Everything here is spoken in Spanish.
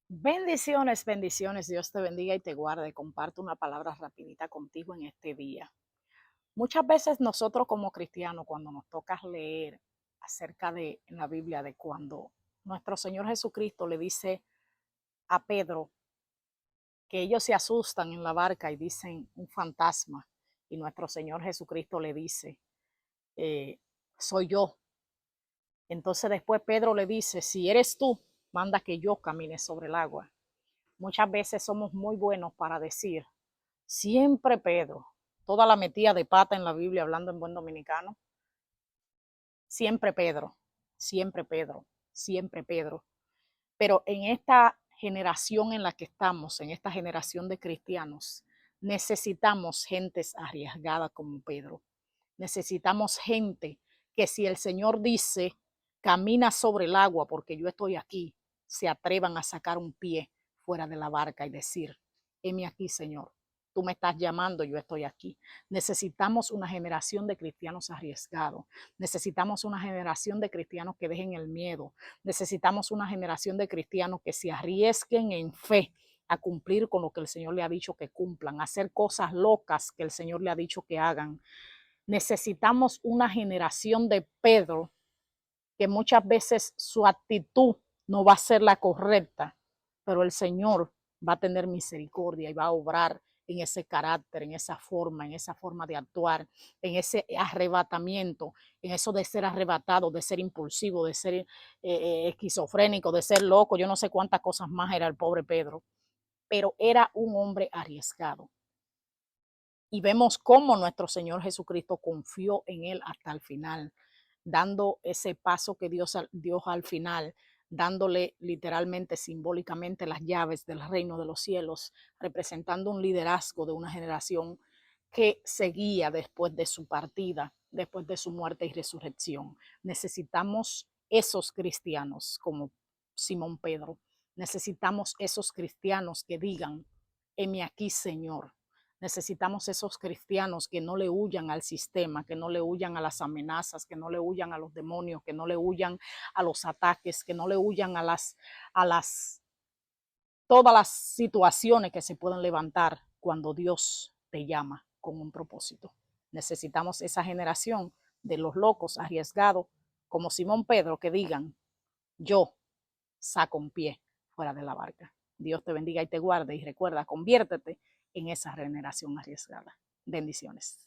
Bendiciones, bendiciones. Dios te bendiga y te guarde. Comparto una palabra rapidita contigo en este día. Muchas veces nosotros como cristianos, cuando nos toca leer acerca de en la Biblia de cuando nuestro Señor Jesucristo le dice a Pedro que ellos se asustan en la barca y dicen un fantasma, y nuestro Señor Jesucristo le dice, soy yo. Entonces después Pedro le dice, si eres tú, manda que yo camine sobre el agua. Muchas veces somos muy buenos para decir, siempre Pedro, toda la metida de pata en la Biblia, hablando en buen dominicano, siempre Pedro, siempre Pedro, siempre Pedro. Pero en esta generación en la que estamos, en esta generación de cristianos, necesitamos gentes arriesgadas como Pedro. Necesitamos gente que si el Señor dice, camina sobre el agua porque yo estoy aquí, se atrevan a sacar un pie fuera de la barca y decir, heme aquí, Señor. Tú me estás llamando, yo estoy aquí. Necesitamos una generación de cristianos arriesgados. Necesitamos una generación de cristianos que dejen el miedo. Necesitamos una generación de cristianos que se arriesguen en fe a cumplir con lo que el Señor le ha dicho que cumplan, a hacer cosas locas que el Señor le ha dicho que hagan. Necesitamos una generación de Pedro que muchas veces su actitud no va a ser la correcta, pero el Señor va a tener misericordia y va a obrar en ese carácter, en esa forma de actuar, en ese arrebatamiento, en eso de ser arrebatado, de ser impulsivo, de ser esquizofrénico, de ser loco, yo no sé cuántas cosas más era el pobre Pedro, pero era un hombre arriesgado. Y vemos cómo nuestro Señor Jesucristo confió en él hasta el final, dando ese paso que Dios dio al final, dándole literalmente, simbólicamente las llaves del reino de los cielos, representando un liderazgo de una generación que seguía después de su partida, después de su muerte y resurrección. Necesitamos esos cristianos como Simón Pedro. Necesitamos esos cristianos que digan, heme aquí, Señor. Necesitamos esos cristianos que no le huyan al sistema, que no le huyan a las amenazas, que no le huyan a los demonios, que no le huyan a los ataques, que no le huyan a todas las situaciones que se pueden levantar cuando Dios te llama con un propósito. Necesitamos esa generación de los locos arriesgados, como Simón Pedro, que digan, yo saco un pie fuera de la barca. Dios te bendiga y te guarde y recuerda, conviértete en esa generación arriesgada. Bendiciones.